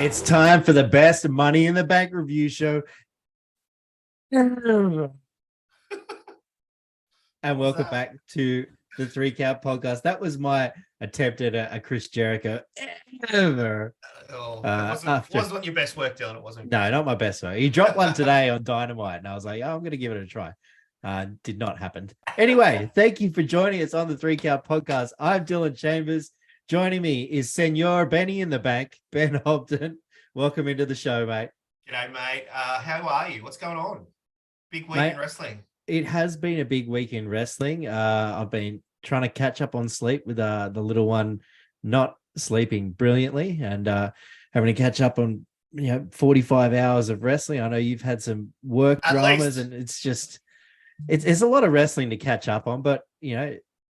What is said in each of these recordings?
It's time for the best Money in the Bank review show. And welcome back to the 3 Count podcast. That was my attempt at a Chris Jericho ever. It wasn't your best work, Dylan. It wasn't. No, not my best work. He dropped one today on Dynamite, and I was like, oh, I'm going to give it a try. Did not happen. Anyway, thank you for joining us on the 3 Count podcast. I'm Dylan Chambers. Joining me is Senor Benny in the Bank, Ben Hobden. Welcome into the show, mate. G'day, mate. How are you? What's going on? Big week in wrestling. It has been a big week in wrestling. I've been trying to catch up on sleep with the little one not sleeping brilliantly and having to catch up on 45 hours of wrestling. I know you've had some work dramas, and it's just it's a lot of wrestling to catch up on, but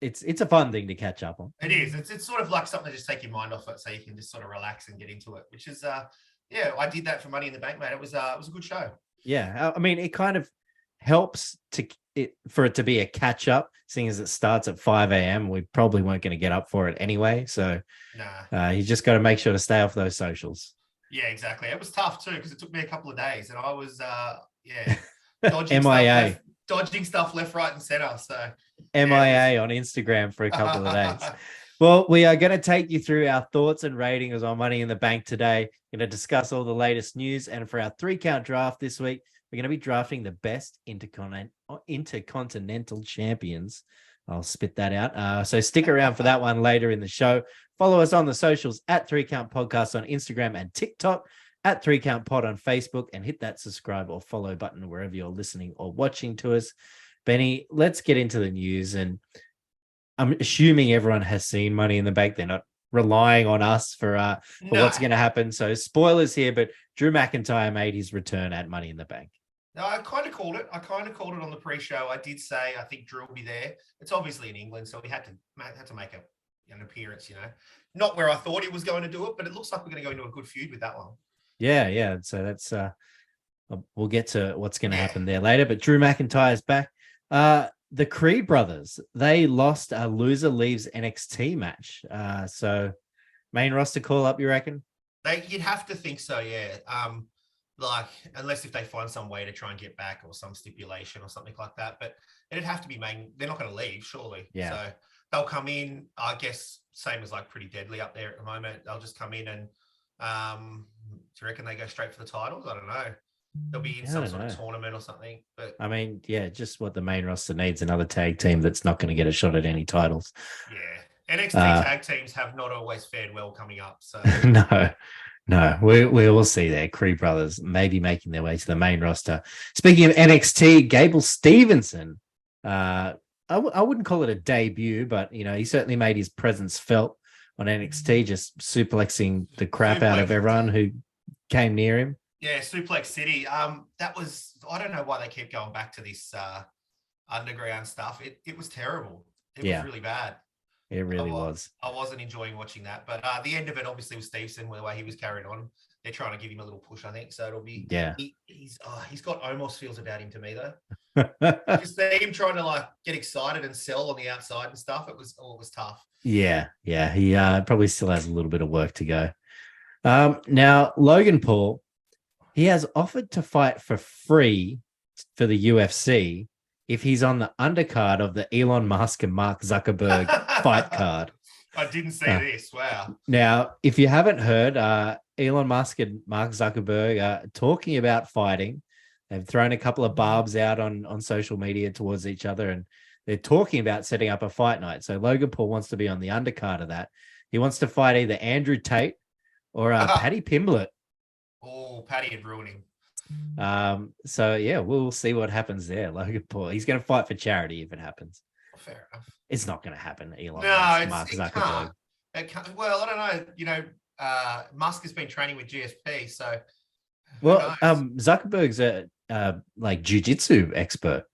it's a fun thing to catch up on. It is. It's sort of like something to just take your mind off it, so you can just sort of relax and get into it. Which is, I did that for Money in the Bank, mate. It was a good show. Yeah, I mean, it kind of helps for it to be a catch up, seeing as it starts at 5 a.m. We probably weren't going to get up for it anyway, so you just got to make sure to stay off those socials. Yeah, exactly. It was tough too because it took me a couple of days, and I was dodging MIA. Dodging stuff left, right, and center. So MIA on Instagram for a couple of days. Well, we are going to take you through our thoughts and ratings on Money in the Bank today. We're going to discuss all the latest news. And for our 3 Count draft this week, we're going to be drafting the best Intercontinental Champions. I'll spit that out. So stick around for that one later in the show. Follow us on the socials at 3 Count Podcast on Instagram and TikTok, at 3 Count Pod on Facebook, and hit that subscribe or follow button wherever you're listening or watching to us. Benny, let's get into the news. And I'm assuming everyone has seen Money in the Bank. They're not relying on us for what's going to happen. So spoilers here, but Drew McIntyre made his return at Money in the Bank. No, I kind of called it. On the pre-show. I did say I think Drew will be there. It's obviously in England, so we had to make an appearance. Not where I thought he was going to do it, but it looks like we're going to go into a good feud with that one. Yeah. So that's we'll get to what's going to happen there later. But Drew McIntyre's back. The Creed brothers, they lost a loser leaves NXT match. So main roster call up, you reckon? You'd have to think so, yeah. Unless if they find some way to try and get back or some stipulation or something like that. But it'd have to be main. They're not going to leave, surely. Yeah. So they'll come in, I guess, same as Pretty Deadly up there at the moment. They'll just come in and do you reckon they go straight for the titles? I don't know. They'll be in some sort of tournament or something. But I mean, just what the main roster needs, another tag team that's not going to get a shot at any titles. Yeah. NXT tag teams have not always fared well coming up. So No, we will see there. Creed brothers maybe making their way to the main roster. Speaking of NXT, Gable Stevenson, I wouldn't call it a debut, but he certainly made his presence felt on NXT, just suplexing the crap out of everyone who came near him. Yeah, Suplex City. That was, I don't know why they keep going back to this underground stuff. It was terrible. It was really bad. It really was. I wasn't enjoying watching that. But the end of it, obviously, was Stevenson, the way he was carried on. They're trying to give him a little push, I think. So it'll be... Yeah. He's got Omos feels about him to me, though. Just see him trying to, get excited and sell on the outside and stuff. It was tough. Yeah. He probably still has a little bit of work to go. Now, Logan Paul, he has offered to fight for free for the UFC if he's on the undercard of the Elon Musk and Mark Zuckerberg fight card. I didn't see this. Wow. Now, if you haven't heard, Elon Musk and Mark Zuckerberg are talking about fighting. They've thrown a couple of barbs out on social media towards each other, and they're talking about setting up a fight night. So Logan Paul wants to be on the undercard of that. He wants to fight either Andrew Tate or Paddy Pimblett. Oh, Paddy would ruin him. So we'll see what happens there. Logan Paul, he's going to fight for charity if it happens. Fair enough. It's not going to happen. Elon Musk, Mark Zuckerberg. Well, I don't know. Musk has been training with GSP, so. Zuckerberg's a jiu-jitsu expert.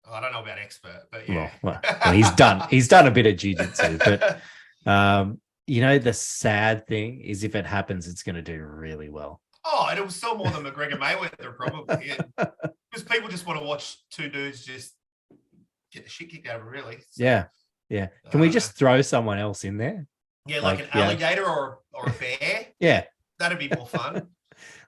I don't know about expert, but yeah. Well, he's done a bit of jiu-jitsu, but the sad thing is if it happens, it's going to do really well. Oh, it'll sell more than McGregor Mayweather, probably. Because people just want to watch two dudes just get the shit kicked out of them, really. So, yeah. Can we just throw someone else in there? Yeah, like an alligator or a bear? Yeah. That'd be more fun.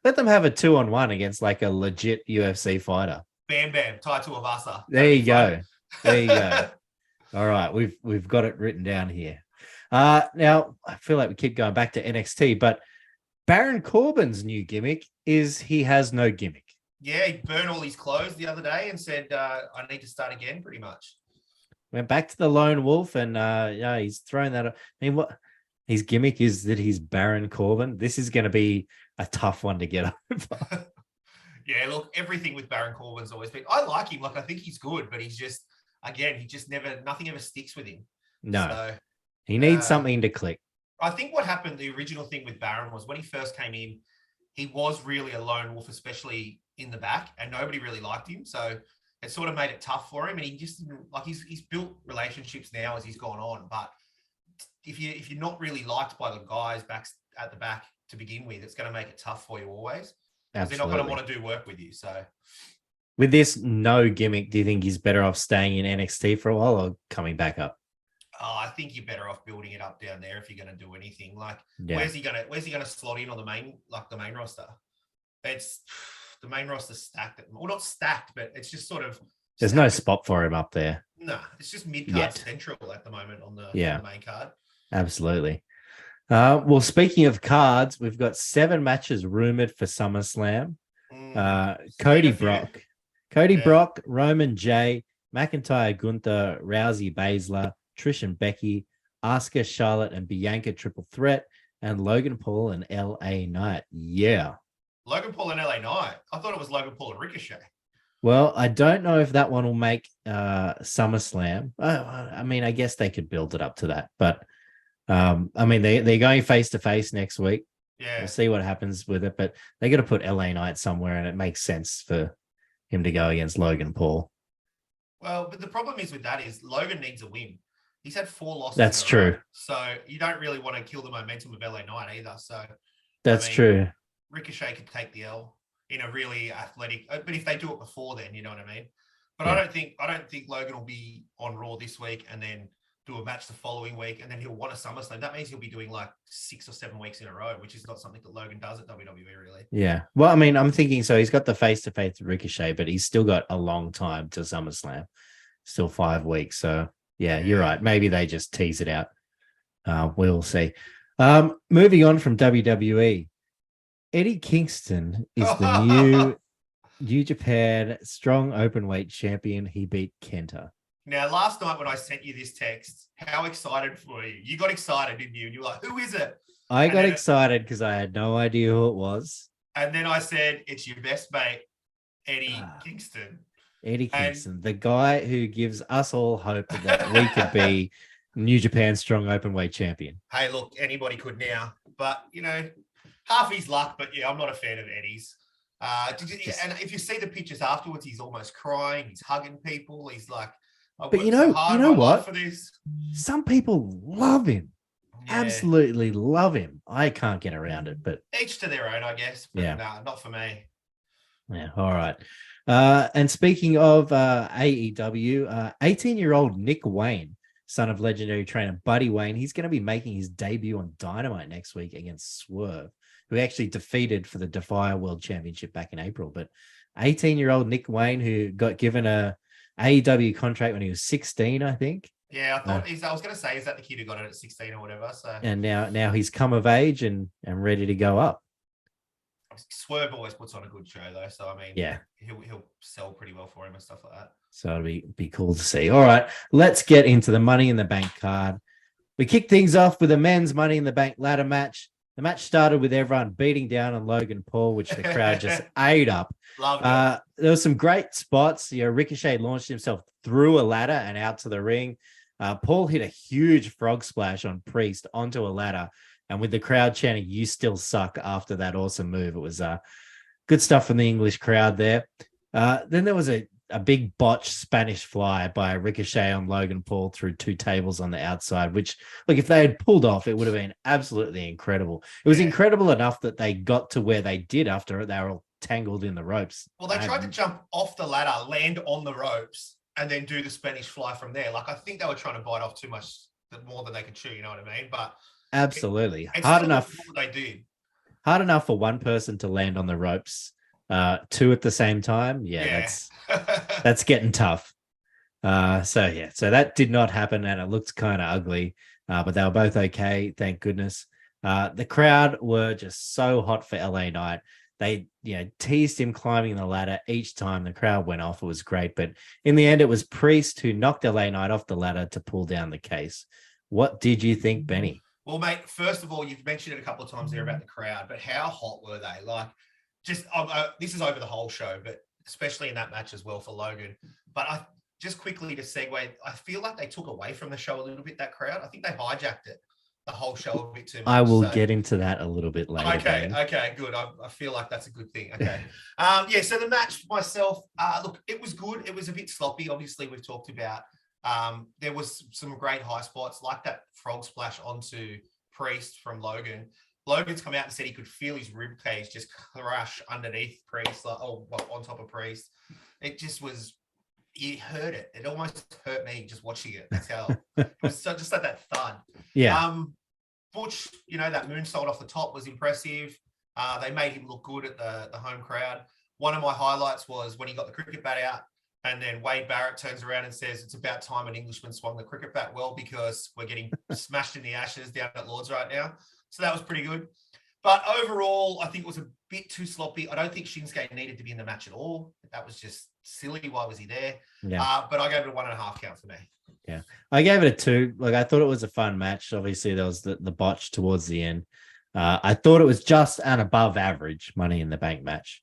Let them have a 2-on-1 against like a legit UFC fighter. Bam Bam, Tai Tuivasa. There you go. There you go. All right, we've got it written down here. Now I feel like we keep going back to NXT, but Baron Corbin's new gimmick is he has no gimmick. Yeah, he burned all his clothes the other day and said, "I need to start again." Pretty much. Went back to the lone wolf, and yeah, he's thrown that. I mean, what his gimmick is that he's Baron Corbin. This is going to be a tough one to get over. Yeah, look, everything with Baron Corbin's always been. I like him. Like, I think he's good, but he's just, again, nothing ever sticks with him. No, so, he needs something to click. I think what happened, the original thing with Baron was when he first came in, he was really a lone wolf, especially in the back, and nobody really liked him. So it sort of made it tough for him. And he just like he's built relationships now as he's gone on. But if you're not really liked by the guys back at the back to begin with, it's going to make it tough for you always. Because they're not going to want to do work with you. So with this no gimmick, do you think he's better off staying in NXT for a while or coming back up? Oh, I think you're better off building it up down there if you're going to do anything. Like, where's he gonna slot in on the main roster? It's the main roster's stacked. Well, not stacked, but it's just sort of. There's no spot for him up there. No, it's just mid-card central at the moment on the main card. Absolutely. Well, speaking of cards, we've got 7 matches rumored for SummerSlam. Cody Brock, Roman Jey, McIntyre, Gunther, Rousey, Baszler, Trish and Becky, Asuka, Charlotte, and Bianca triple threat, and Logan Paul and LA Knight. Yeah. Logan Paul and LA Knight? I thought it was Logan Paul and Ricochet. Well, I don't know if that one will make SummerSlam. I mean, I guess they could build it up to that. But, I mean, they're going face-to-face next week. Yeah. We'll see what happens with it. But they got to put LA Knight somewhere, and it makes sense for him to go against Logan Paul. Well, but the problem is with that is Logan needs a win. He's had 4 losses. That's true. So you don't really want to kill the momentum of LA Knight either. So that's true. Ricochet could take the L in a really athletic, but if they do it before then, you know what I mean? But I don't think Logan will be on Raw this week and then do a match the following week and then he'll want a SummerSlam. That means he'll be doing like 6 or 7 weeks in a row, which is not something that Logan does at WWE really. Yeah. Well, I mean, I'm thinking so he's got the face-to-face Ricochet, but he's still got a long time to SummerSlam. Still 5 weeks. So yeah, you're right. Maybe they just tease it out. We'll see. Moving on from WWE, Eddie Kingston is the New Japan strong openweight champion. He beat Kenta. Now, last night when I sent you this text, how excited were you? You got excited, didn't you? And you were like, who is it? I got excited because I had no idea who it was. And then I said, it's your best mate, Eddie Kingston. Eddie Kingston, the guy who gives us all hope that we could be New Japan strong openweight champion. Hey, look, anybody could now. But, you know, half his luck, but yeah, I'm not a fan of Eddie's. And if you see the pictures afterwards, he's almost crying. He's hugging people. He's like, but you know what? For this. Some people love him. Yeah. Absolutely love him. I can't get around it, but each to their own, I guess. But no, not for me. Yeah. All right. And speaking of AEW, 18-year-old Nick Wayne, son of legendary trainer Buddy Wayne, he's going to be making his debut on Dynamite next week against Swerve, who actually defeated for the Defy World Championship back in April. But 18-year-old Nick Wayne, who got given a AEW contract when he was 16, I think. Yeah, I was going to say, is that the kid who got it at 16 or whatever? So and now he's come of age and ready to go up. Swerve always puts on a good show though, so I mean, yeah, he'll sell pretty well for him and stuff like that. So it'll be cool to see. All right, let's get into the Money in the Bank card. We kick things off with a men's Money in the Bank ladder match. The match started with everyone beating down on Logan Paul, which the crowd just ate up. Loved it. There were some great spots. Ricochet launched himself through a ladder and out to the ring. Paul hit a huge frog splash on Priest onto a ladder. And with the crowd chanting, "You still suck," after that awesome move. It was good stuff from the English crowd there. Then there was a big botched Spanish fly by Ricochet on Logan Paul through 2 tables on the outside, which, look, if they had pulled off, it would have been absolutely incredible. It was incredible enough that they got to where they did after they were all tangled in the ropes. Well, they tried to jump off the ladder, land on the ropes, and then do the Spanish fly from there. Like, I think they were trying to bite off too much, more than they could chew, you know what I mean? But absolutely. Hard enough. What they did. hard enough for one person to land on the ropes, two at the same time. Yeah. That's getting tough. So that did not happen, and it looked kind of ugly. But they were both okay, thank goodness. The crowd were just so hot for LA Knight. They, teased him climbing the ladder each time the crowd went off. It was great, but in the end, it was Priest who knocked LA Knight off the ladder to pull down the case. What did you think, Benny? Well, mate, first of all, you've mentioned it a couple of times there about the crowd, but how hot were they? Like, just this is over the whole show, but especially in that match as well for Logan. But just quickly to segue, I feel like they took away from the show a little bit, that crowd. I think they hijacked it, the whole show, a bit too much. I will get into that a little bit later. Okay, good. I feel like that's a good thing. Okay. So the match myself, look, it was good. It was a bit sloppy. Obviously, we've talked about there was some great high spots, like that frog splash onto Priest from Logan. Logan's come out and said he could feel his rib cage just crush underneath Priest, on top of Priest. It just was, you heard it. It almost hurt me just watching it. That's how it was just like that thud. Yeah. Butch, that moonsault off the top was impressive. They made him look good at the home crowd. One of my highlights was when he got the cricket bat out, and then Wade Barrett turns around and says, "It's about time an Englishman swung the cricket bat well, because we're getting smashed in the ashes down at Lord's right now." So that was pretty good. But overall, I think it was a bit too sloppy. I don't think Shinsuke needed to be in the match at all. That was just silly. Why was he there? Yeah. But I gave it a 1.5 count for me. Yeah. I gave it a 2. Like, I thought it was a fun match. Obviously, there was the botch towards the end. I thought it was just an above average Money in the Bank match.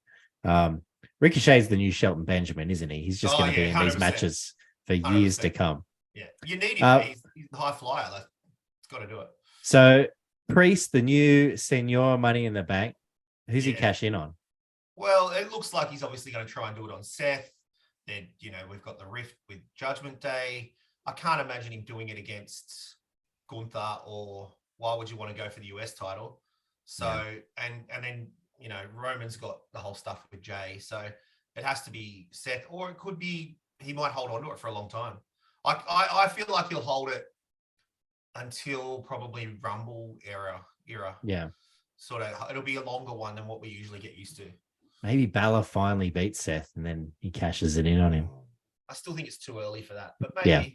Ricochet's the new Shelton Benjamin, isn't he? He's just going to be in 100%. These matches for years 100%. To come. Yeah. You need him. He's the high flyer. He's got to do it. So, Priest, the new Senior Money in the Bank, who's he cash in on? Well, it looks like he's obviously going to try and do it on Seth. Then, we've got the rift with Judgment Day. I can't imagine him doing it against Gunther, or why would you want to go for the US title? So, and then, Roman's got the whole stuff with Jey. So it has to be Seth, or it could be he might hold on to it for a long time. I feel like he'll hold it until probably Rumble era. Yeah. Sort of, it'll be a longer one than what we usually get used to. Maybe Balor finally beats Seth and then he cashes it in on him. I still think it's too early for that, but maybe. Yeah.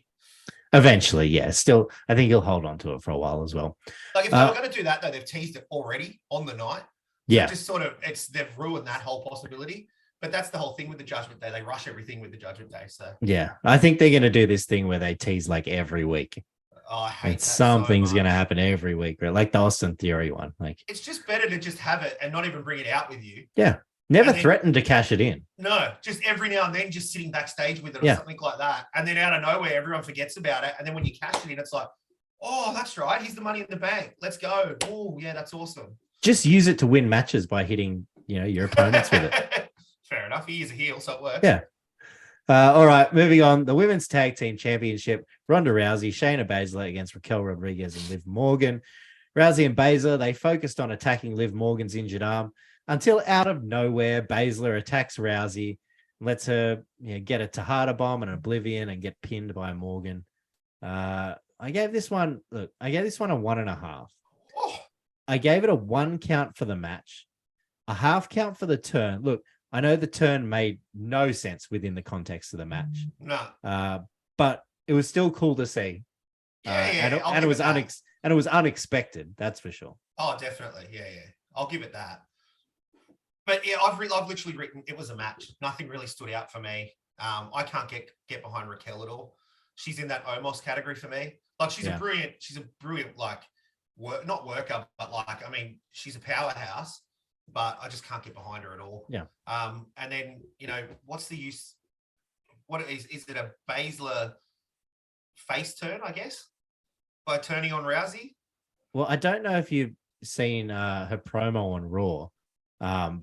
Eventually, yeah. Still, I think he'll hold on to it for a while as well. Like, if they were going to do that, though, they've teased it already on the night. Yeah. Just sort of, they've ruined that whole possibility. But that's the whole thing with the Judgment Day. They rush everything with the Judgment Day. So yeah, I think they're going to do this thing where they tease like every week. Oh, I hate that something's so going to happen every week, right? Like the Austin Theory one. Like, it's just better to just have it and not even bring it out with you. Yeah. Never threaten to cash it in. No, just every now and then, just sitting backstage with it or something like that. And then out of nowhere, everyone forgets about it. And then when you cash it in, it's like, oh, that's right. He's the Money in the Bank. Let's go. Oh, yeah, that's awesome. Just use it to win matches by hitting, your opponents with it. Fair enough. He is a heel, so it works. Yeah. All right, moving on. The Women's Tag Team Championship. Ronda Rousey, Shayna Baszler against Raquel Rodriguez and Liv Morgan. Rousey and Baszler, they focused on attacking Liv Morgan's injured arm until out of nowhere, Baszler attacks Rousey, lets her get a Tejada bomb and an Oblivion and get pinned by Morgan. I gave this one a 1.5. Oh. I gave it a 1 count for the match, a half count for the turn. Look, I know the turn made no sense within the context of the match. No. But it was still cool to see. And it was unexpected, that's for sure. Oh, definitely. Yeah. I'll give it that. But yeah, I've literally written it was a match. Nothing really stood out for me. I can't get behind Raquel at all. She's in that Omos category for me. Like, she's a brilliant not worker, but she's a powerhouse. But I just can't get behind her at all. Yeah. And then, what's the use? What is it a Baszler face turn, I guess, by turning on Rousey? Well, I don't know if you've seen her promo on Raw.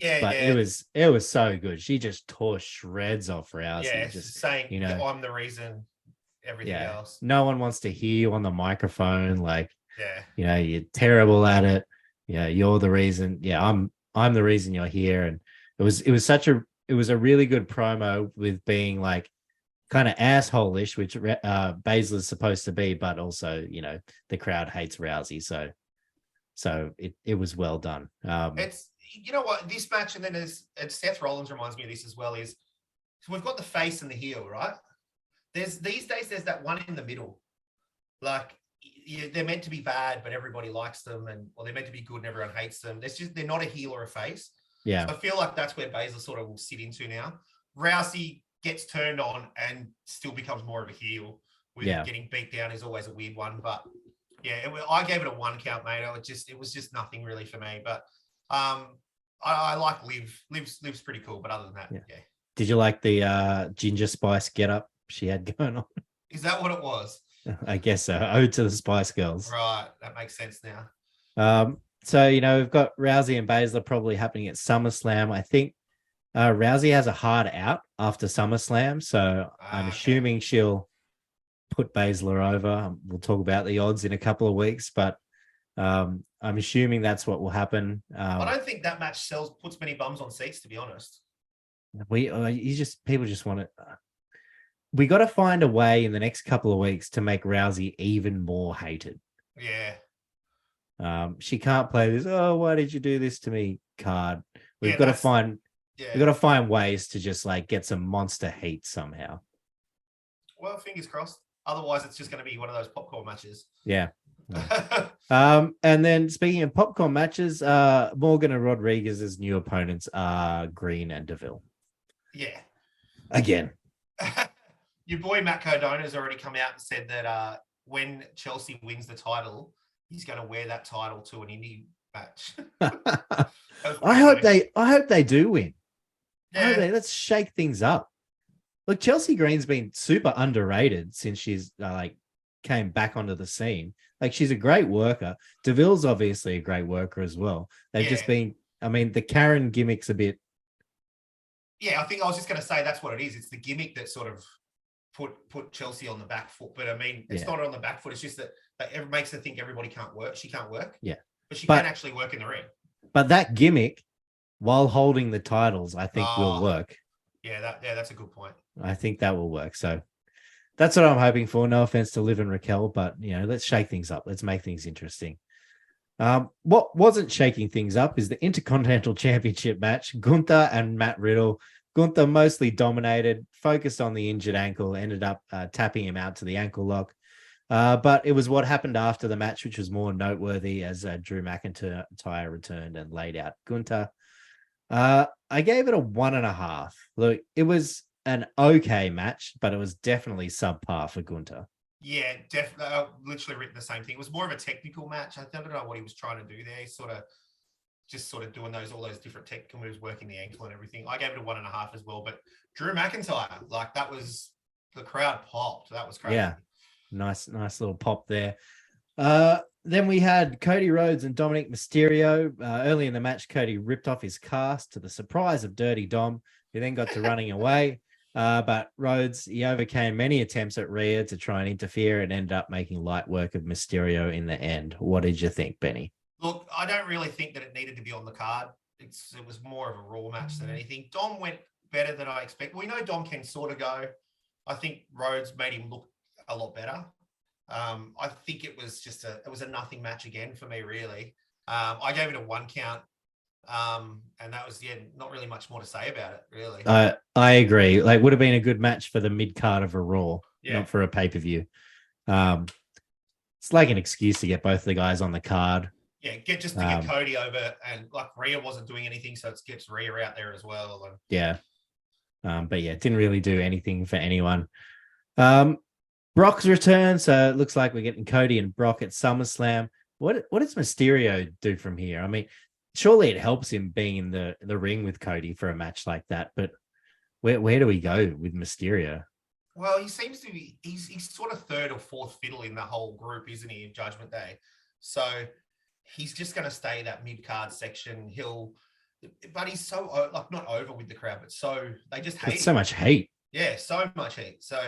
It was so good. She just tore shreds off Rousey. Yeah, just saying, I'm the reason, everything else. No one wants to hear you on the microphone. Like, you're terrible at it. Yeah, you're the reason. Yeah, I'm the reason you're here. And it was a really good promo with being like kind of asshole-ish, which Baszler's supposed to be, but also, the crowd hates Rousey. So So it was well done. It's, you know what, this match, and then and Seth Rollins reminds me of this as well, is so we've got the face and the heel, right? These days there's that one in the middle. Like, they're meant to be bad, but everybody likes them, or they're meant to be good and everyone hates them. They're not a heel or a face. Yeah. So I feel like that's where Baszler sort of will sit into now. Rousey gets turned on and still becomes more of a heel. With getting beat down is always a weird one, but yeah, I gave it a 1 count, mate. It was just nothing really for me. But I like Liv. Liv's pretty cool, but other than that, yeah. Did you like the ginger spice getup she had going on? Is that what it was? I guess so. Ode to the Spice Girls. Right, that makes sense now. So we've got Rousey and Baszler probably happening at SummerSlam. I think Rousey has a hard out after SummerSlam, so I'm assuming she'll put Baszler over. We'll talk about the odds in a couple of weeks, but I'm assuming that's what will happen. I don't think that match puts many bums on seats, to be honest. People just want to. We got to find a way in the next couple of weeks to make Rousey even more hated. Yeah. She can't play this. Oh, why did you do this to me? Card. We've got to find ways to just like get some monster heat somehow. Well, fingers crossed. Otherwise, it's just going to be one of those popcorn matches. Yeah. And then speaking of popcorn matches, Morgan and Rodriguez's new opponents are Green and DeVille. Yeah. Again. Your boy Matt Cardona has already come out and said that when Chelsea wins the title, he's going to wear that title to an indie match. I hope they do win. Yeah. Let's shake things up. Look, Chelsea Green's been super underrated since she's came back onto the scene. Like, she's a great worker. DeVille's obviously a great worker as well. They've just been, the Karen gimmick's a bit. Yeah, I think I was just going to say that's what it is. It's the gimmick that sort of put Chelsea on the back foot. But it's not on the back foot. It's just that it makes her think everybody can't work. She can't work. Yeah. But she can actually work in the ring. But that gimmick, while holding the titles, I think will work. Yeah, that's a good point. I think that will work. So that's what I'm hoping for. No offense to Liv and Raquel, but let's shake things up. Let's make things interesting. What wasn't shaking things up is the Intercontinental Championship match. Gunther and Matt Riddle. Gunther mostly dominated, focused on the injured ankle, ended up tapping him out to the ankle lock. But it was what happened after the match, which was more noteworthy, as Drew McIntyre returned and laid out Gunther. I gave it a 1.5. Look, it was an okay match, but it was definitely subpar for Gunther. Yeah, definitely. I literally written the same thing. It was more of a technical match. I don't know what he was trying to do there. He's sort of doing all those different technical moves, working the ankle and everything. I gave it a 1.5 as well. But Drew McIntyre, the crowd popped. That was crazy. Yeah, nice little pop there. Then we had Cody Rhodes and Dominic Mysterio. Early in the match, Cody ripped off his cast to the surprise of Dirty Dom, who then got to running away. But Rhodes, he overcame many attempts at Rhea to try and interfere and ended up making light work of Mysterio in the end. What did you think, Benny? Look, I don't really think that it needed to be on the card. It was more of a Raw match than anything. Dom went better than I expect. We know Dom can sort of go. I think Rhodes made him look a lot better. I think it was a nothing match again for me, really. I gave it a 1 count. And that was, not really much more to say about it, really. I agree. Would have been a good match for the mid card of a Raw, not for a pay-per-view. It's like an excuse to get both the guys on the card. Yeah, get Cody over, and Rhea wasn't doing anything, so it gets Rhea out there as well. And... Yeah. But it didn't really do anything for anyone. Brock's return, so it looks like we're getting Cody and Brock at SummerSlam. What does Mysterio do from here? I mean, surely it helps him being in the ring with Cody for a match like that, but where do we go with Mysterio? Well, he seems to be, he's sort of third or fourth fiddle in the whole group, isn't he, in Judgment Day? So he's just going to stay that mid-card section. But he's so, not over with the crowd, but so they just hate him. So much hate. Yeah, so much hate. So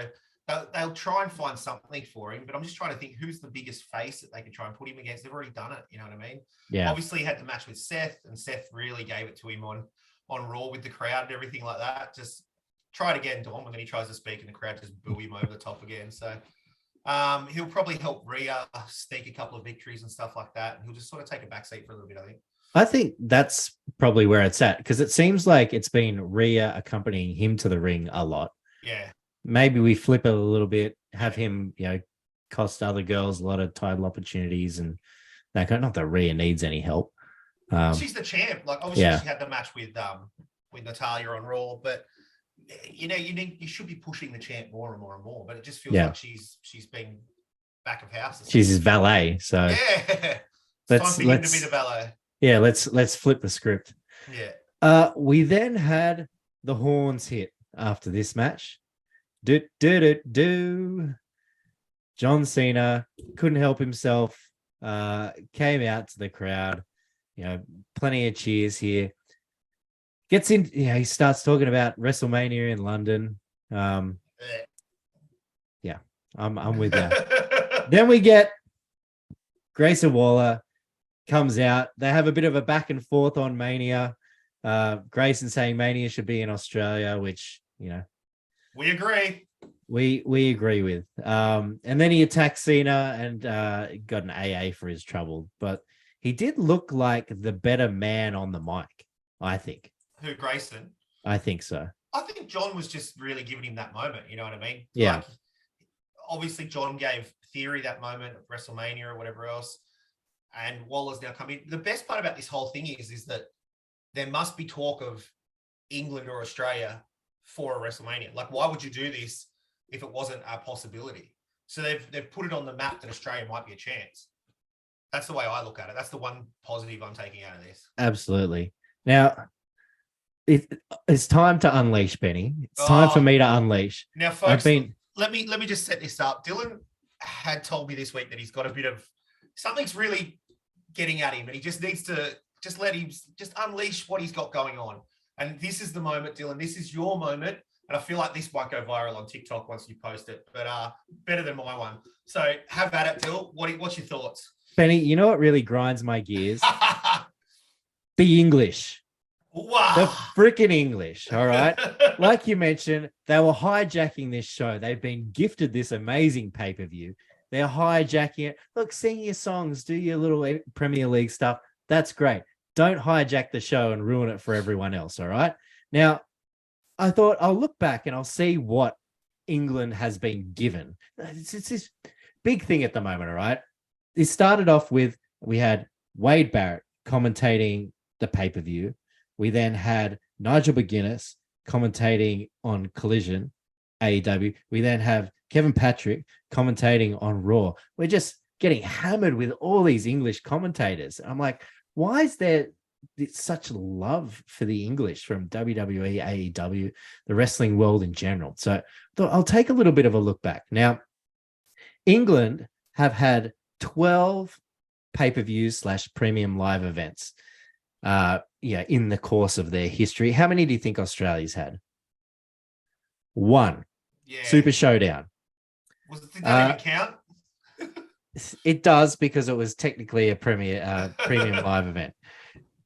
they'll try and find something for him, but I'm just trying to think who's the biggest face that they can try and put him against. They've already done it, you know what I mean? Yeah. Obviously, he had the match with Seth, and Seth really gave it to him on Raw with the crowd and everything like that. Just try it again, Dom, and then he tries to speak, and the crowd just boo him over the top again. So He'll probably help Rhea sneak a couple of victories and stuff like that. And he'll just sort of take a backseat for a little bit, I think. I think that's probably where it's at, because it seems like it's been Rhea accompanying him to the ring a lot. Yeah. Maybe we flip it a little bit, have him, cost other girls a lot of title opportunities and that kind. Not that Rhea needs any help. She's the champ. Like, obviously, she had the match with Natalya on Raw, but you should be pushing the champ more and more and more. But it just feels like she's been back of house. She's his valet, so yeah. It's time for him to be the valet. Yeah, let's flip the script. Yeah. We then had the horns hit after this match. John Cena couldn't help himself. Came out to the crowd. Plenty of cheers here. Gets in. He starts talking about WrestleMania in London. I'm with you. Then we get Grayson Waller comes out. They have a bit of a back and forth on Mania. Grayson saying Mania should be in Australia, which we agree. We agree with. And then he attacked Cena and got an AA for his trouble. But he did look like the better man on the mic, I think. Who, Grayson? I think so. I think John was just really giving him that moment. You know what I mean? Yeah. Like, obviously, John gave Theory that moment at WrestleMania or whatever else. And Waller's now coming. The best part about this whole thing is that there must be talk of England or Australia for a WrestleMania. Like, why would you do this if it wasn't a possibility? So they've put it on the map that Australia might be a chance. That's the way I look at it. That's the one positive I'm taking out of this. Absolutely. Now, it's time to unleash, Benny. It's time for me to unleash. Now, folks, let me just set this up. Dylan had told me this week that he's got a bit of something's really getting at him, and he just needs to let him unleash what he's got going on. And this is the moment, Dylan. This is your moment. And I feel like this might go viral on TikTok once you post it, but better than my one. So have at it, Dylan. What's your thoughts? Benny, you know what really grinds my gears? The English. Wow. The freaking English, all right? Like you mentioned, they were hijacking this show. They've been gifted this amazing pay-per-view. They're hijacking it. Look, sing your songs, do your little Premier League stuff. That's great. Don't hijack the show and ruin it for everyone else, all right? Now, I thought I'll look back and I'll see what England has been given. It's this big thing at the moment, all right? It started off with, we had Wade Barrett commentating the pay-per-view. We then had Nigel McGuinness commentating on Collision, AEW. We then have Kevin Patrick commentating on Raw. We're just getting hammered with all these English commentators. I'm like, why is there such love for the English from WWE, AEW, the wrestling world in general? So I'll take a little bit of a look back. Now, England have had 12 pay-per-views / premium live events in the course of their history. How many do you think Australia's had? One. Yeah. Super Showdown. Did that even count? It does, because it was technically a premium live event.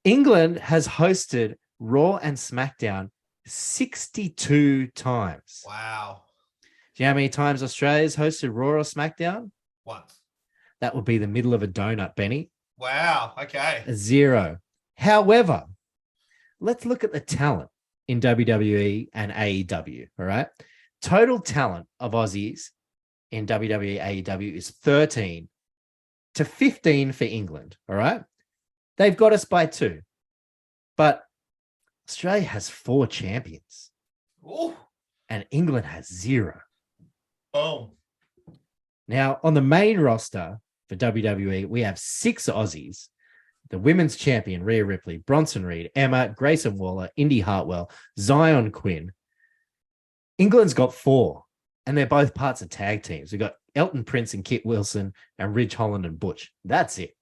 England has hosted Raw and SmackDown 62 times. Wow. Do you know how many times Australia's hosted Raw or SmackDown? Once. That would be the middle of a donut, Benny. Wow. Okay. 0. However, let's look at the talent in WWE and AEW, all right? Total talent of Aussies in WWE, AEW is 13 to 15 for England, all right? They've got us by 2. But Australia has 4 champions. Ooh. And England has 0. Boom. Now, on the main roster for WWE, we have 6 Aussies. The women's champion, Rhea Ripley, Bronson Reed, Emma, Grayson Waller, Indy Hartwell, Zion Quinn. England's got 4, and they're both parts of tag teams. We've got Elton Prince and Kit Wilson and Ridge Holland and Butch. That's it.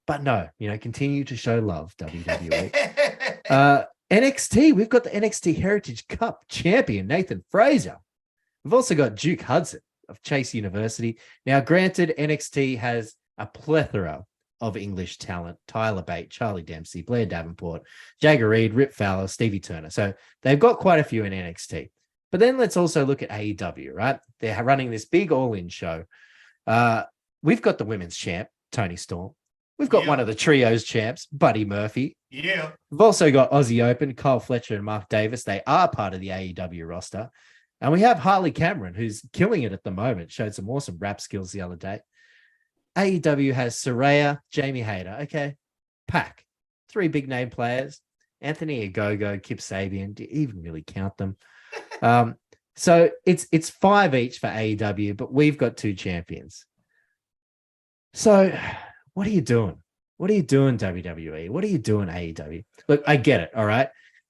But no, continue to show love, WWE. NXT, we've got the NXT Heritage Cup champion, Nathan Fraser. We've also got Duke Hudson of Chase University. Now, granted, NXT has a plethora of English talent: Tyler Bate, Charlie Dempsey, Blair Davenport, Jagger Reed, Rip Fowler, Stevie Turner. So they've got quite a few in NXT. But then let's also look at AEW, right? They're running this big all-in show. We've got the women's champ, Tony Storm. We've got one of the trios champs, Buddy Murphy. Yeah. We've also got Aussie Open, Kyle Fletcher and Mark Davis. They are part of the AEW roster. And we have Harley Cameron, who's killing it at the moment. Showed some awesome rap skills the other day. AEW has Saraya, Jamie Hayter. Okay. Pack. 3 big name players. Anthony Ogogo, Kip Sabian. Do you even really count them? So it's 5 each for AEW, but we've got 2 champions. So what are you doing? What are you doing, WWE? What are you doing, AEW? Look, I get it. All right.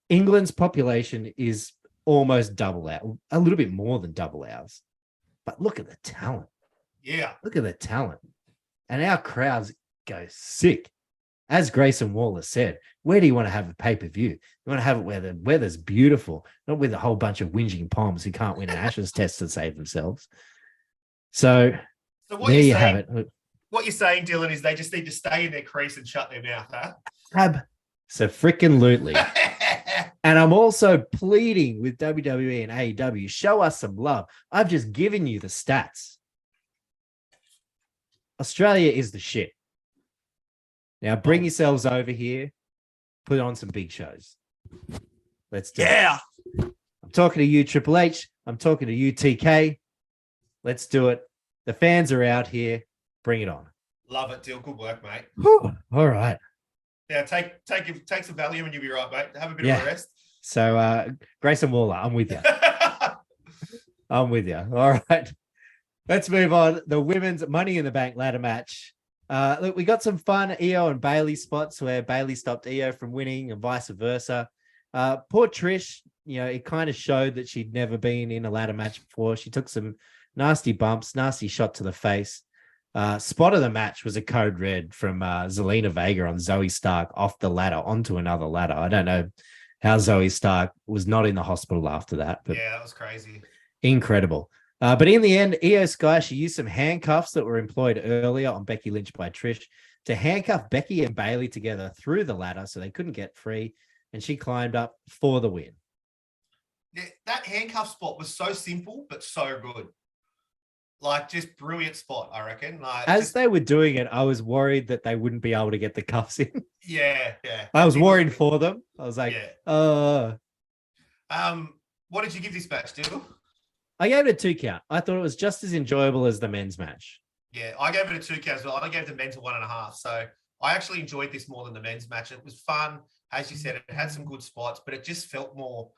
England's population is almost double a little bit more than double ours. But look at the talent. Yeah. Look at the talent. And our crowds go sick. As Grayson Waller said, where do you want to have a pay-per-view? You want to have it where the weather's beautiful, not with a whole bunch of whinging Poms who can't win an Ashes test to save themselves. So what there you saying, have it. What you're saying, Dylan, is they just need to stay in their crease and shut their mouth, huh? So freaking lootly. And I'm also pleading with WWE and AEW, show us some love. I've just given you the stats. Australia is the shit. Now bring yourselves over here, put on some big shows. Let's do it. I'm talking to you, Triple H. I'm talking to you, TK. Let's do it. The fans are out here. Bring it on. Love it, Dill. Good work, mate. Whew. All right. Yeah, take some Valium and you'll be right, mate. Have a bit of a rest. So Grayson Waller, I'm with you. I'm with you. All right. Let's move on. The women's Money in the Bank ladder match. Look, we got some fun Io and Bailey spots where Bailey stopped Io from winning and vice versa. Poor Trish, it kind of showed that she'd never been in a ladder match before. She took some nasty bumps, nasty shot to the face. Spot of the match was a code red from Zelina Vega on Zoe Stark off the ladder onto another ladder. I don't know how Zoe Stark was not in the hospital after that. But yeah, that was crazy. Incredible. But in the end, Io Sky, she used some handcuffs that were employed earlier on Becky Lynch by Trish to handcuff Becky and Bailey together through the ladder so they couldn't get free. And she climbed up for the win. Yeah, that handcuff spot was so simple, but so good. Like, just brilliant spot, I reckon. They were doing it, I was worried that they wouldn't be able to get the cuffs in. Yeah. I was worried for them. I was like, what did you give this match, Dill? I gave it a 2 count. I thought it was just as enjoyable as the men's match. Yeah, I gave it a 2 count as well. I gave the men's a 1.5. So I actually enjoyed this more than the men's match. It was fun. As you said, it had some good spots, but it just felt more.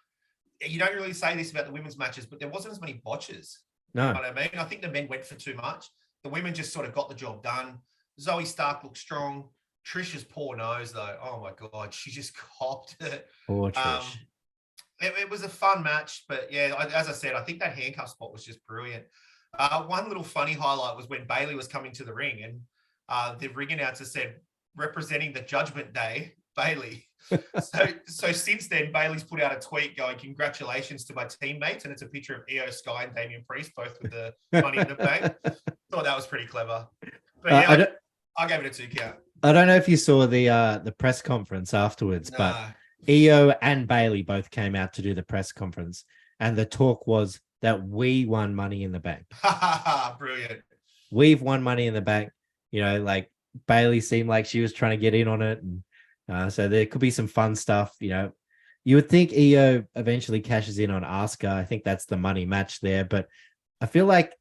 You don't really say this about the women's matches, but there wasn't as many botches. No. You know what I mean? I think the men went for too much. The women just sort of got the job done. Zoe Stark looked strong. Trish's poor nose, though. Oh, my God. She just copped it. Poor Trish. It was a fun match, but yeah, as I said, I think that handcuff spot was just brilliant. One little funny highlight was when Bailey was coming to the ring and the ring announcer said, representing the Judgment Day, Bailey. So since then, Bailey's put out a tweet going, congratulations to my teammates. And it's a picture of Io Sky and Damian Priest, both with the Money in the Bank. Thought that was pretty clever. But yeah, I gave it a 2 count. I don't know if you saw the press conference afterwards, but Io and Bailey both came out to do the press conference. And the talk was that we won Money in the Bank. Brilliant. We've won Money in the Bank. Like Bailey seemed like she was trying to get in on it. And so there could be some fun stuff. You would think Io eventually cashes in on Asuka. I think that's the money match there. But I feel like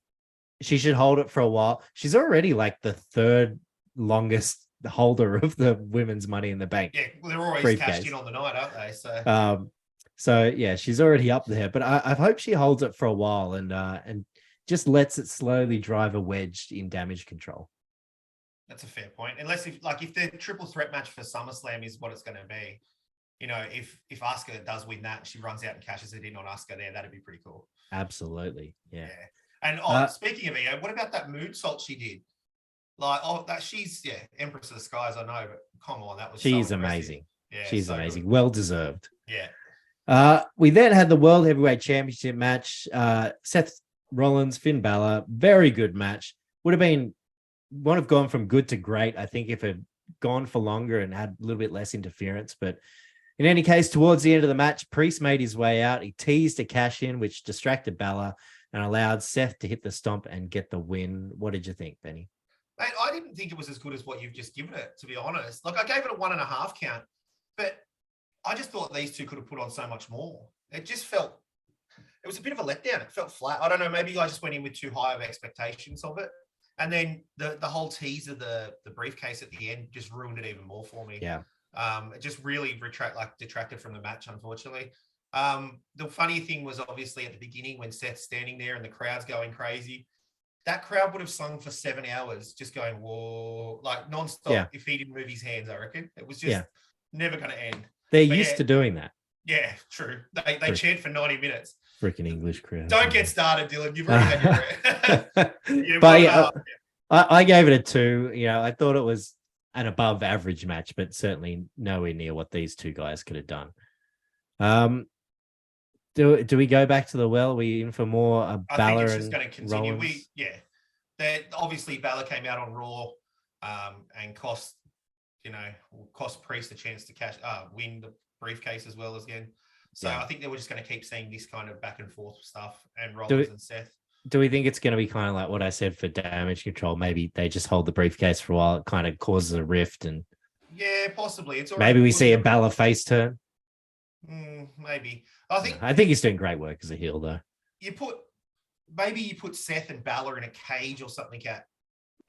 she should hold it for a while. She's already like the 3rd longest holder of the women's Money in the Bank. Yeah, well, they're always cashed in on the night, aren't they? So yeah, she's already up there. But I hope she holds it for a while and just lets it slowly drive a wedge in Damage Control. That's a fair point. Unless if the triple threat match for SummerSlam is what it's going to be, if Asuka does win that, she runs out and cashes it in on Asuka there, that'd be pretty cool. Absolutely. Yeah. And speaking of Io, what about that moonsault she did? She's Empress of the Skies, I know, but come on, that was she's so amazing. Yeah, she's so amazing. Good. Well deserved. Yeah. We then had the World Heavyweight Championship match. Seth Rollins, Finn Balor, very good match. Would have gone from good to great, I think, if it had gone for longer and had a little bit less interference. But In any case, towards the end of the match, Priest made his way out. He teased a cash in, which distracted Balor and allowed Seth to hit the stomp and get the win. What did you think, Benny? Mate, I didn't think it was as good as what you've just given it, to be honest. Like, I gave it a 1.5 count, but I just thought these two could have put on so much more. It just felt, it was a bit of a letdown. It felt flat. I don't know, maybe I just went in with too high of expectations of it. And then the whole tease of the briefcase at the end just ruined it even more for me. Yeah. It just really detracted from the match, unfortunately. The funny thing was obviously at the beginning when Seth's standing there and the crowd's going crazy, that crowd would have sung for 7 hours, just going, whoa, like nonstop if he didn't move his hands, I reckon. It was just never going to end. They're used to doing that. Yeah, true. They chant for 90 minutes. Freaking English crowd. Don't get started, Dylan. You've already had your But I gave it a 2. You know, I thought it was an above average match, but certainly nowhere near what these two guys could have done. Do we go back to the well? Are we in for more Balor? I think it's just going to continue. Rollins? Obviously Balor came out on Raw and cost Priest a chance to win the briefcase as well again. So I think they were just going to keep seeing this kind of back and forth stuff and Rollins and Seth. Do we think it's going to be kind of like what I said for Damage Control? Maybe they just hold the briefcase for a while. It kind of causes a rift, and possibly. It's maybe we see a Balor face turn. Maybe. I think he's doing great work as a heel, though. You put Seth and Balor in a cage or something at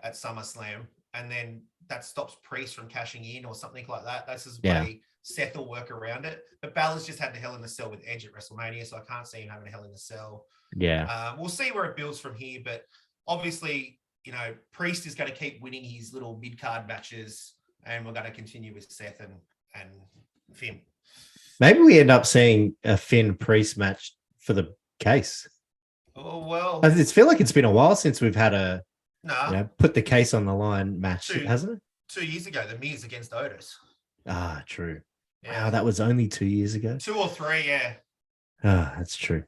SummerSlam, and then that stops Priest from cashing in or something like that. That's his way. Seth will work around it. But Balor's just had the Hell in the Cell with Edge at WrestleMania, so I can't see him having a Hell in the Cell. Yeah. We'll see where it builds from here, but obviously, Priest is going to keep winning his little mid-card matches, and we're going to continue with Seth and Finn. Maybe we end up seeing a Finn Priest match for the case. Oh, well. I feel like it's been a while since we've had put the case on the line match, hasn't it? 2 years ago, The Miz against Otis. Ah, true. Yeah. Wow, that was only 2 years ago. 2 or 3, yeah. Ah, that's true.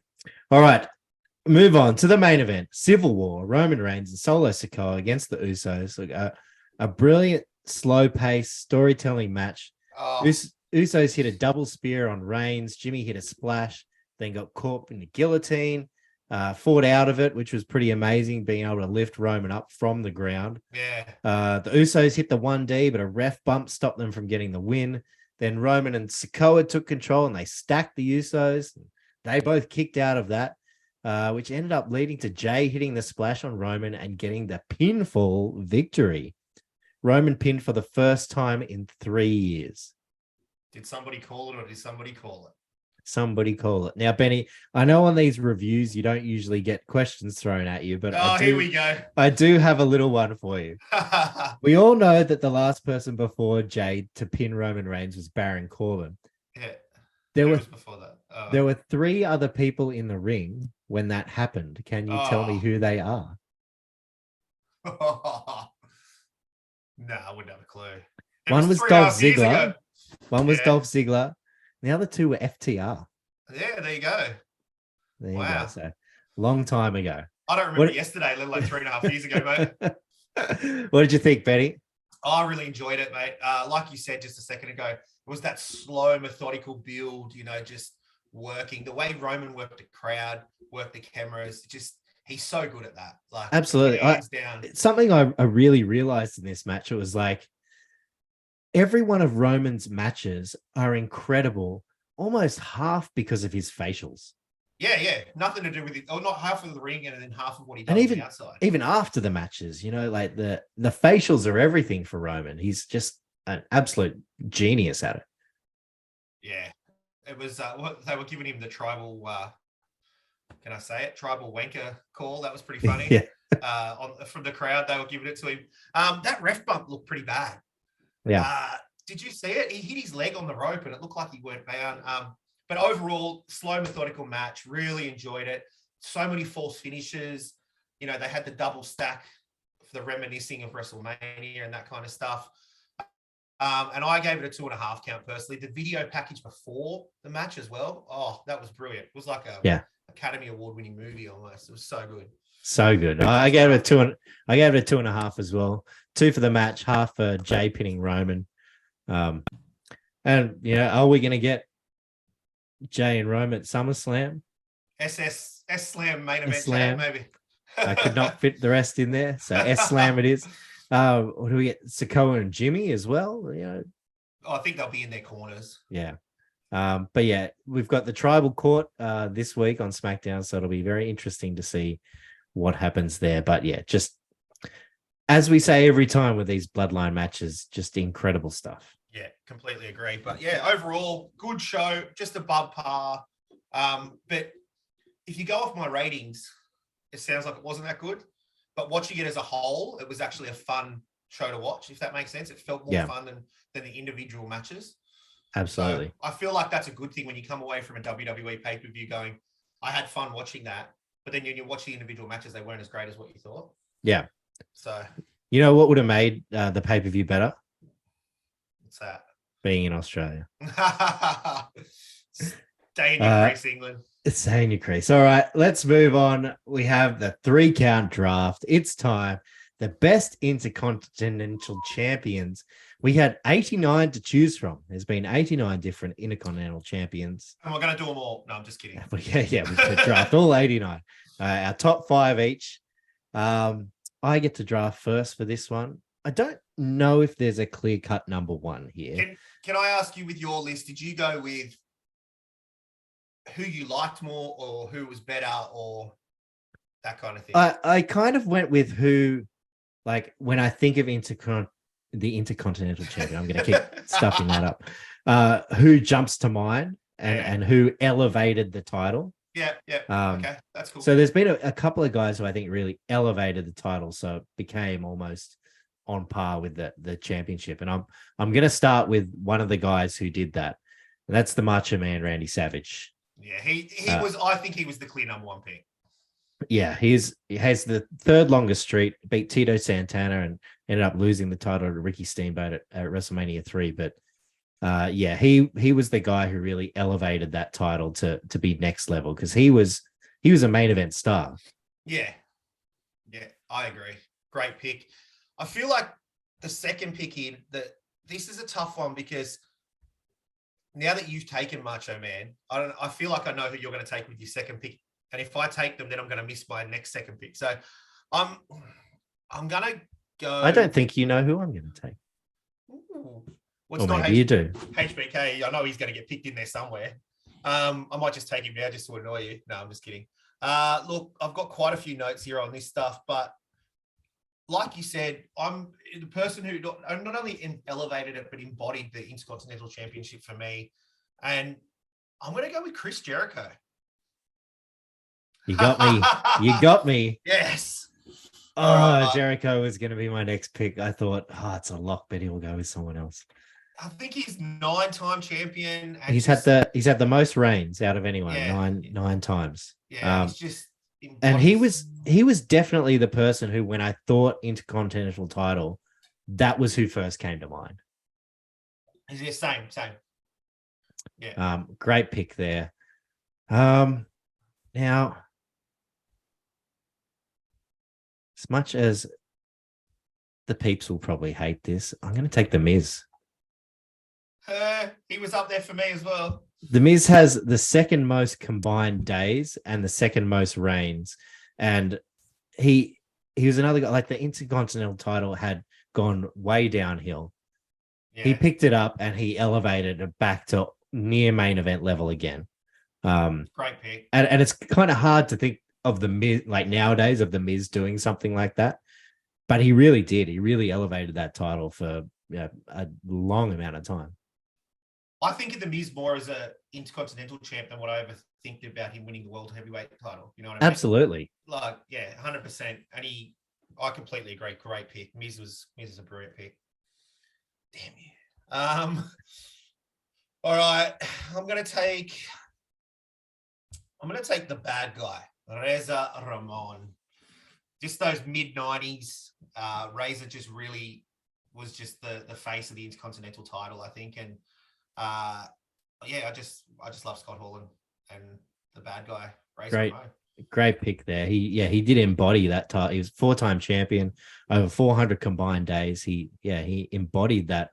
All right. Move on to the main event. Civil War, Roman Reigns and Solo Sikoa against the Usos. Look, a brilliant, slow-paced storytelling match. Oh. Usos hit a double spear on Reigns. Jimmy hit a splash, then got caught in the guillotine, fought out of it, which was pretty amazing, being able to lift Roman up from the ground. Yeah. The Usos hit the 1D, but a ref bump stopped them from getting the win. Then Roman and Sikoa took control and they stacked the Usos. They both kicked out of that, which ended up leading to Jey hitting the splash on Roman and getting the pinfall victory. Roman pinned for the first time in 3 years. Did somebody call it or did somebody call it? Somebody call it. Now, Benny, I know on these reviews you don't usually get questions thrown at you, but here we go. I do have a little one for you. We all know that the last person before Jey to pin Roman Reigns was Baron Corbin. Yeah. There was before that. There were 3 other people in the ring when that happened. Can you tell me who they are? No, I wouldn't have a clue. One was Dolph Ziggler. One was Dolph Ziggler. The other 2 were FTR. Yeah, there you go. There you go. So, long time ago. I don't remember yesterday, let alone 3.5 years ago, mate. What did you think, Benny? I really enjoyed it, mate. Like you said just a second ago, it was that slow, methodical build, just working. The way Roman worked the crowd, worked the cameras, he's so good at that. Like, absolutely. Hands down. Something I really realized in this match, it was like, every one of Roman's matches are incredible, almost half because of his facials. Yeah. Nothing to do with it. Or not half of the ring and then half of what he does on the outside. Even after the matches, like the facials are everything for Roman. He's just an absolute genius at it. Yeah. It was, they were giving him the tribal, can I say it? Tribal wanker call. That was pretty funny. Yeah. From the crowd, they were giving it to him. That ref bump looked pretty bad. Yeah. Did you see it? He hit his leg on the rope and it looked like he weren't bound. But overall, slow, methodical match. Really enjoyed it. So many false finishes. They had the double stack for the reminiscing of WrestleMania and that kind of stuff. And I gave it a 2.5 count personally. The video package before the match as well. Oh, that was brilliant. It was like a Academy Award winning movie almost. It was so good. So good. I gave it a 2.5 as well. 2 for the match, half for Jey pinning Roman. And are we going to get Jey and Rome at SummerSlam? S Slam main event, Slam. maybe. I could not fit the rest in there, so S Slam it is. Or do we get Sikoa and Jimmy as well? I think they'll be in their corners. Yeah. But yeah, we've got the Tribal Court this week on SmackDown, so it'll be very interesting to see what happens there. But yeah, just as we say every time with these bloodline matches, just incredible stuff. Yeah, completely agree. But yeah, overall, good show, just above par. But if you go off my ratings, it sounds like it wasn't that good. But watching it as a whole, it was actually a fun show to watch, if that makes sense. It felt more fun than the individual matches. Absolutely. So I feel like that's a good thing when you come away from a WWE pay-per-view going, I had fun watching that. But then when you watch the individual matches, they weren't as great as what you thought. Yeah. So. What would have made the pay-per-view better? What's that? Being in Australia. Stay in your crease, England. Stay in your crease. All right, let's move on. We have the 3-count draft. It's time. The best Intercontinental Champions. We had 89 to choose from. There's been 89 different Intercontinental Champions. And we're going to do them all. No, I'm just kidding. Yeah, we could draft all 89. Our top 5 each. I get to draft first for this one. I don't know if there's a clear-cut number one here. Can I ask you, with your list, did you go with who you liked more or who was better or that kind of thing? I kind of went with who, like, when I think of the Intercontinental Champion, I'm going to keep stuffing that up. Who jumps to mind and who elevated the title. Yeah. Okay, that's cool. So there's been a couple of guys who I think really elevated the title, so it became almost on par with the championship. And I'm going to start with one of the guys who did that. And that's the Macho Man, Randy Savage. Yeah, he was. I think he was the clear number one pick. Yeah, he has the third longest streak. Beat Tito Santana and ended up losing the title to Ricky Steamboat at WrestleMania 3. But he was the guy who really elevated that title to be next level, because he was a main event star. Yeah, I agree. Great pick. I feel like the second pick here, this is a tough one, because now that you've taken Macho Man, I feel like I know who you're going to take with your second pick. And if I take them, then I'm going to miss my next second pick. So I'm going to go. I don't think you know who I'm going to take. Ooh. Or maybe you do. HBK, I know he's going to get picked in there somewhere. I might just take him now just to annoy you. No, I'm just kidding. Look, I've got quite a few notes here on this stuff, but like you said, I'm the person who not only elevated it, but embodied the Intercontinental Championship for me. And I'm going to go with Chris Jericho. You got me. You got me. Yes. Oh, Jericho was going to be my next pick. I thought, it's a lock, but he'll go with someone else. I think he's 9-time champion. And he's had the most reigns out of anyone, nine times. Yeah, he's just. And he was definitely the person who, when I thought Intercontinental title, that was who first came to mind. Yeah, same. Yeah. Great pick there. Now, as much as the peeps will probably hate this, I'm going to take The Miz. He was up there for me as well. The Miz has the second most combined days and the second most reigns. And he was another guy, like the Intercontinental title had gone way downhill. Yeah. He picked it up and he elevated it back to near main event level again. Great pick. And it's kind of hard to think of the Miz, like nowadays, of the Miz doing something like that. But he really did. He really elevated that title for a long amount of time. I think of the Miz more as a Intercontinental champ than what I ever think about him winning the World Heavyweight title. You know what I mean? Absolutely. Like, yeah, 100%. And I completely agree. Great pick. Miz is a brilliant pick. Damn you. All right. I'm gonna take the bad guy, Reza Ramon. Just those mid-90s. Reza just really was just the face of the Intercontinental title, I think. And I just love Scott Hall and the bad guy, Reza Ramon. Great pick there. He did embody that title. He was 4-time champion, over 400 combined days. He embodied that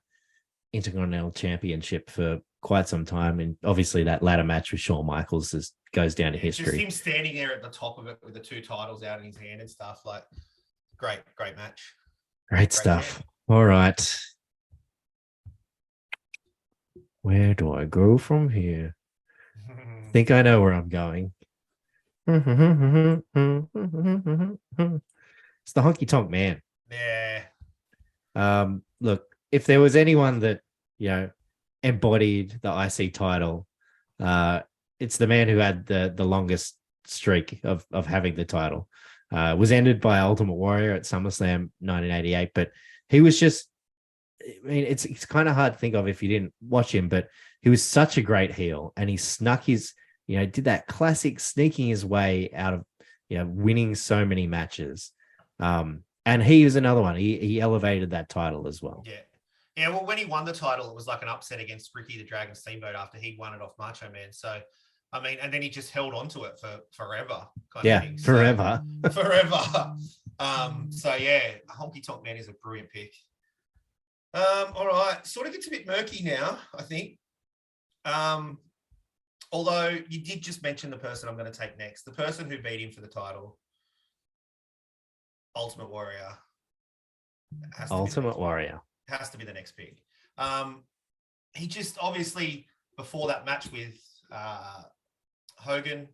Intercontinental Championship for quite some time. And obviously that ladder match with Shawn Michaels goes down to history. Just him standing there at the top of it with the 2 titles out in his hand and stuff. Like, great match. Great stuff. Match. All right. Where do I go from here? I think I know where I'm going. It's the Honky Tonk Man. Yeah. Look, if there was anyone that, embodied the IC title, it's the man who had the longest streak of having the title. Was ended by Ultimate Warrior at SummerSlam 1988, but he was just, it's kind of hard to think of if you didn't watch him, but he was such a great heel, and he snuck his, did that classic sneaking his way out of, winning so many matches. And he was another one. He elevated that title as well. Yeah. Yeah, well, when he won the title, it was like an upset against Ricky the Dragon Steamboat after he won it off Macho Man. So, and then he just held on to it for forever. Forever. Forever. So, yeah, Honky Tonk Man is a brilliant pick. All right. Sort of gets a bit murky now, I think. Although you did just mention the person I'm going to take next, the person who beat him for the title, Ultimate Warrior. Ultimate Warrior. Has to be the next pick. He just obviously, before that match with Hogan,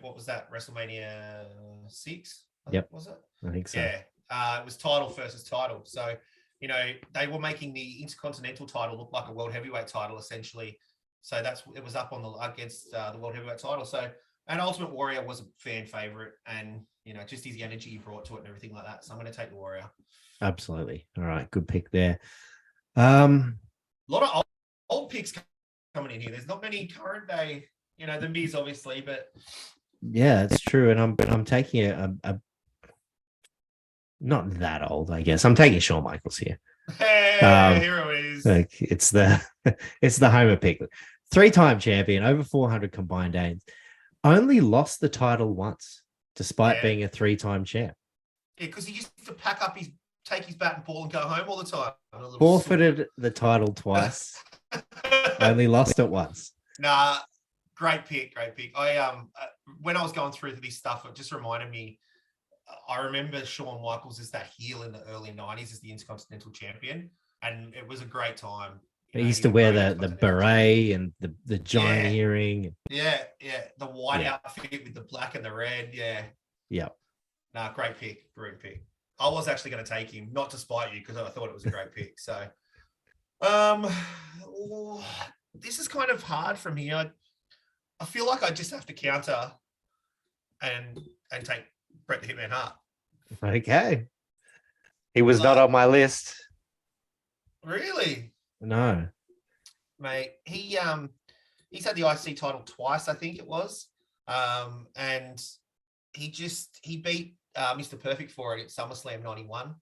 what was that? WrestleMania 6? Yep. Was it? I think so. Yeah. It was title versus title. So, they were making the Intercontinental title look like a world heavyweight title, essentially. So it was up against the world heavyweight title. So, and Ultimate Warrior was a fan favorite, and just his energy he brought to it and everything like that. So I'm going to take the Warrior. Absolutely. All right, good pick there. A lot of old picks coming in here. There's not many current day, the Miz obviously, but yeah, it's true. And I'm taking a not that old, I guess. I'm taking Shawn Michaels here. Hey, here it is. Like it's the Homer pick. 3-time champion, over 400 combined games. Only lost the title once, despite being a 3-time champ. Yeah, because he used to take his bat and ball and go home all the time. Forfeited the title twice. Only lost it once. Nah, great pick. I when I was going through this stuff, it just reminded me. I remember Shawn Michaels as that heel in the early 90s as the Intercontinental Champion, and it was a great time. He used to wear the beret and the giant earring. Yeah. The white outfit with the black and the red. Yeah. Yeah. Nah, great pick. Great pick. I was actually going to take him, not to spite you, because I thought it was a great pick. So, this is kind of hard from here. I feel like I just have to counter and take Bret the Hitman Hart. Okay. He was not on my list. Really? No. Mate, he's had the IC title twice, I think it was. And he beat Mr. Perfect for it at SummerSlam 91.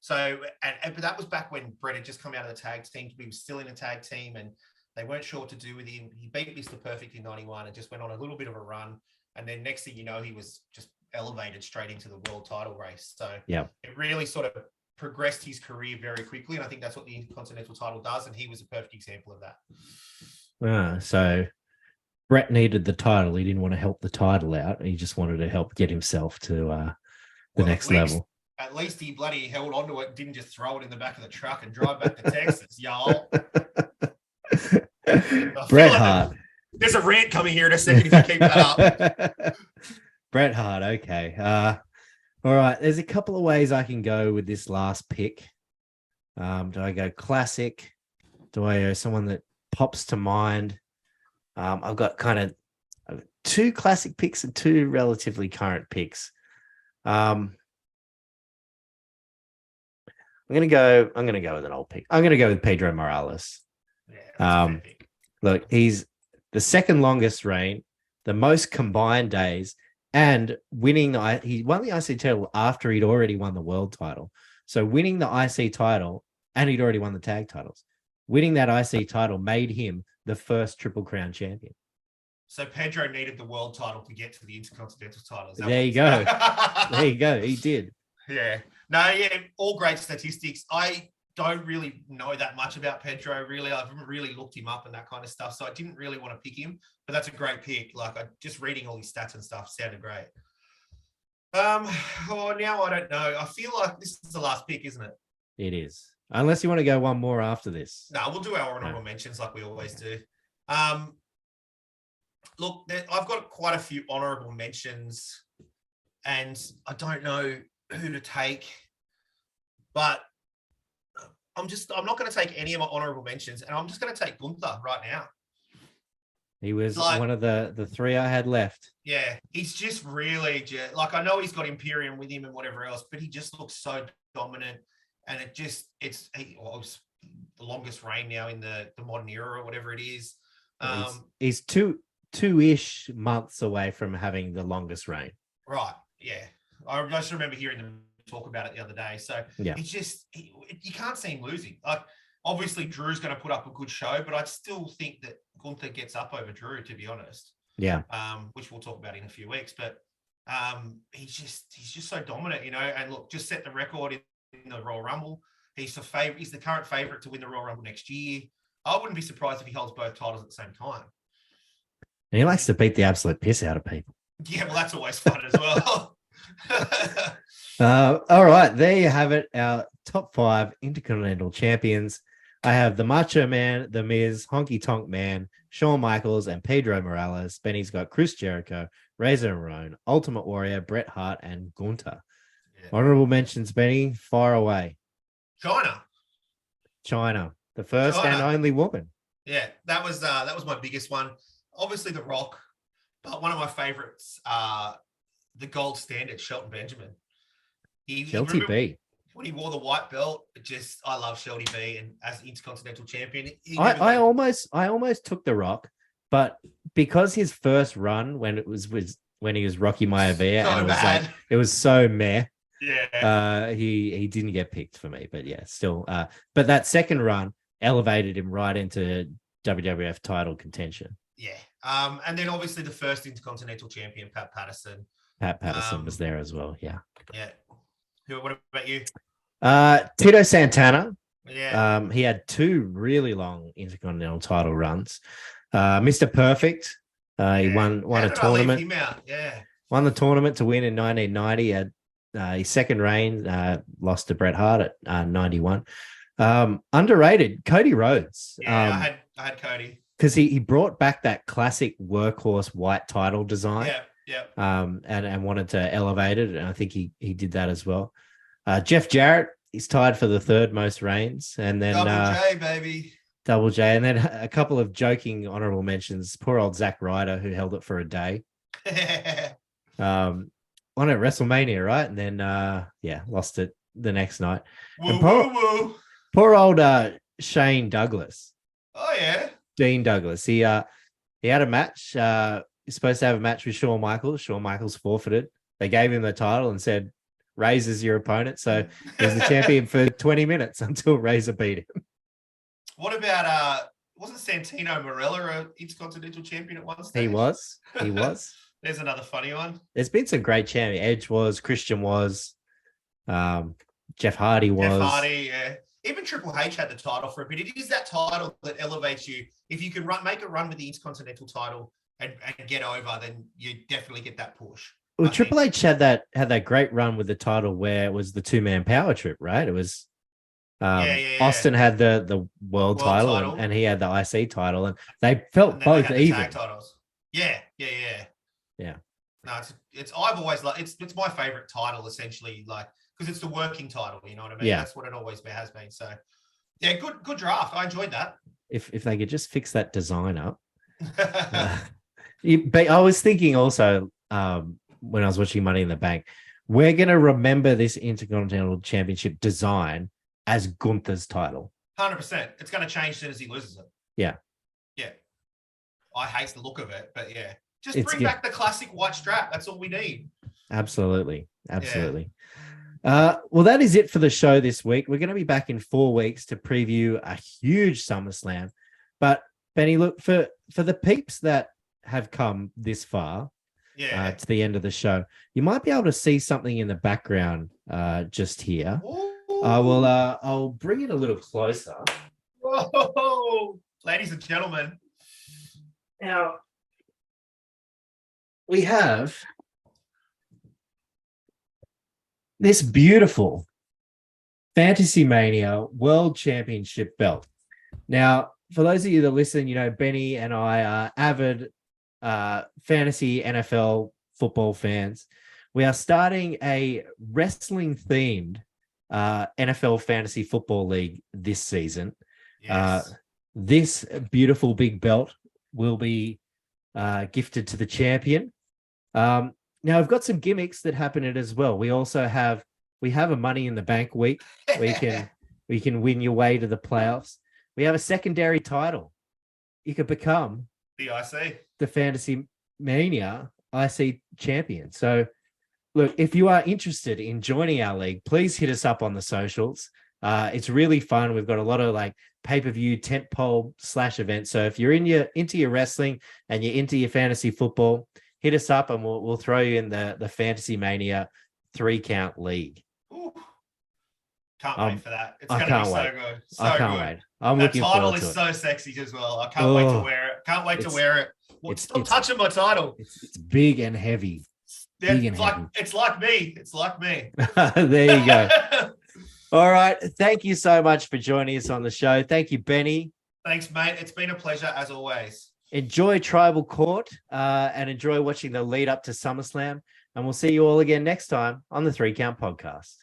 So, but that was back when Bret had just come out of the tag team. He was still in a tag team and they weren't sure what to do with him. He beat Mr. Perfect in 91 and just went on a little bit of a run. And then next thing you know, he was just elevated straight into the world title race. So it really sort of progressed his career very quickly. And I think that's what the Intercontinental title does. And he was a perfect example of that. So Bret needed the title. He didn't want to help the title out. He just wanted to help get himself to the next level. At least he bloody held onto it and didn't just throw it in the back of the truck and drive back to Texas, y'all. Bret Hart. There's a rant coming here in a second if you keep that up. Bret Hart, okay. All right, there's a couple of ways I can go with this last pick. Do I go classic? Do I go someone that pops to mind? I've got kind of 2 classic picks and 2 relatively current picks. I'm gonna go with an old pick. I'm gonna go with Pedro Morales. Yeah, look, he's the second longest reign, the most combined days, and he won the IC title after he'd already won the world title. So winning the IC title, and he'd already won the tag titles. Winning that IC title made him the first Triple Crown champion. So Pedro needed the world title to get to the Intercontinental title. There you go. There you go. He did. Yeah. No, yeah, all great statistics. I don't really know that much about Pedro, really. I haven't really looked him up and that kind of stuff, so I didn't really want to pick him, but that's a great pick. Like, I just reading all his stats and stuff sounded great. Now I don't know. I feel like this is the last pick, isn't it? It is. Unless you want to go one more after this. No, we'll do our honorable mentions like we always do. Look, I've got quite a few honorable mentions, and I don't know who to take, but I'm not going to take any of my honorable mentions, and I'm just going to take Gunther right now. He was one of the three I had left. Yeah, he's just really like, I know he's got Imperium with him and whatever else, but he just looks so dominant, and it's the longest reign now in the modern era or whatever it is. He's two-ish months away from having the longest reign. Right. Yeah, I just remember hearing them talk about it the other day. So yeah, it's just you can't see him losing. Like, obviously Drew's going to put up a good show, but I still think that Gunther gets up over Drew, to be honest. Yeah. Which we'll talk about in a few weeks. But he's just so dominant, you know. And look, just set the record in the Royal Rumble. He's the favorite. He's the current favorite to win the Royal Rumble next year. I wouldn't be surprised if he holds both titles at the same time. And he likes to beat the absolute piss out of people. Yeah, well, that's always fun as well. All right, there you have it. Our top 5 Intercontinental Champions. I have the Macho Man, The Miz, Honky Tonk Man, Shawn Michaels, and Pedro Morales. Benny's got Chris Jericho, Razor Ramon, Ultimate Warrior, Bret Hart, and Gunther. Yeah. Honorable mentions, Benny, far away. China, the first and only woman. Yeah, that was my biggest one. Obviously, The Rock, but one of my favorites, the gold standard, Shelton Benjamin. Shelty B. When he wore the white belt, I love Shelty B, and as Intercontinental Champion. I almost took The Rock, but because his first run when he was Rocky Maivia, so and bad. It was so meh. Yeah. He didn't get picked for me, but yeah, still. But that second run elevated him right into WWF title contention. Yeah. And then obviously the first Intercontinental Champion, Pat Patterson. Pat Patterson was there as well. Yeah. Yeah. What about you? Tito Santana. Yeah. He had 2 really long Intercontinental title runs. Mr. Perfect. He won a tournament. Yeah. Won the tournament to win in 1990. Had his second reign, lost to Bret Hart at 91. Underrated, Cody Rhodes. Yeah, I had Cody. Because he brought back that classic workhorse white title design. Yeah. And wanted to elevate it. And I think he did that as well. Jeff Jarrett, he's tied for the 3rd most reigns. And then Double J, baby. Double J. And then a couple of joking honorable mentions. Poor old Zack Ryder, who held it for a day. Won at WrestleMania, right? And then lost it the next night. Poor old Shane Douglas. Oh yeah. Dean Douglas. He had a match. He's supposed to have a match with Shawn Michaels. Shawn Michaels forfeited. They gave him the title and said, Razor's your opponent. So he was the champion for 20 minutes until Razor beat him. What about wasn't Santino Marella an Intercontinental Champion at one stage? He was. There's another funny one. There's been some great champions. Edge was, Christian was, Jeff Hardy was. Jeff Hardy, yeah. Even Triple H had the title for a bit. It is that title that elevates you. If you can make a run with the Intercontinental title and get over, then you definitely get that push. Well, Triple H had that great run with the title where it was the 2-man power trip, right? It was Austin had the world title. And he had the IC title, and they felt both even. Tag titles. Yeah. No, I've always it's my favorite title essentially, like, because it's the working title, you know what I mean? Yeah. That's what it always has been. So yeah, good draft. I enjoyed that. If they could just fix that design up. But I was thinking also when I was watching Money in the Bank, we're going to remember this Intercontinental Championship design as Gunther's title. 100%. It's going to change as soon as he loses it. Yeah. I hate the look of it, but yeah. Just bring back the classic white strap. That's all we need. Absolutely. Well, that is it for the show this week. We're going to be back in 4 weeks to preview a huge SummerSlam. But Benny, look, for the peeps that have come this far to the end of the show, you might be able to see something in the background just here. Ooh. I will. I'll bring it a little closer. Whoa, ladies and gentlemen. Now we have this beautiful Fantasy Mania World Championship belt. Now, for those of you that listen, Benny and I are avid fantasy NFL football fans. We are starting a wrestling-themed NFL fantasy football league this season. Yes. This beautiful big belt will be gifted to the champion. Now, I've got some gimmicks that happen in it as well. We have a Money in the Bank week. We can win your way to the playoffs. We have a secondary title. You could become the IC, the Fantasy Mania IC champion. So, look, if you are interested in joining our league, please hit us up on the socials. It's really fun. We've got a lot of pay-per-view tentpole / events. So if you're into your wrestling and you're into your fantasy football, hit us up and we'll throw you in the Fantasy Mania 3-count league. Ooh. Can't wait for that. It's going to be so good. I can't wait. I'm looking forward to it. That title is so sexy as well. I can't wait to wear it. Can't wait to wear it. Stop touching my title. It's big and heavy. It's like me. It's like me. There you go. All right. Thank you so much for joining us on the show. Thank you, Benny. Thanks, mate. It's been a pleasure as always. Enjoy Tribal Court and enjoy watching the lead up to SummerSlam. And we'll see you all again next time on the 3 Count Podcast.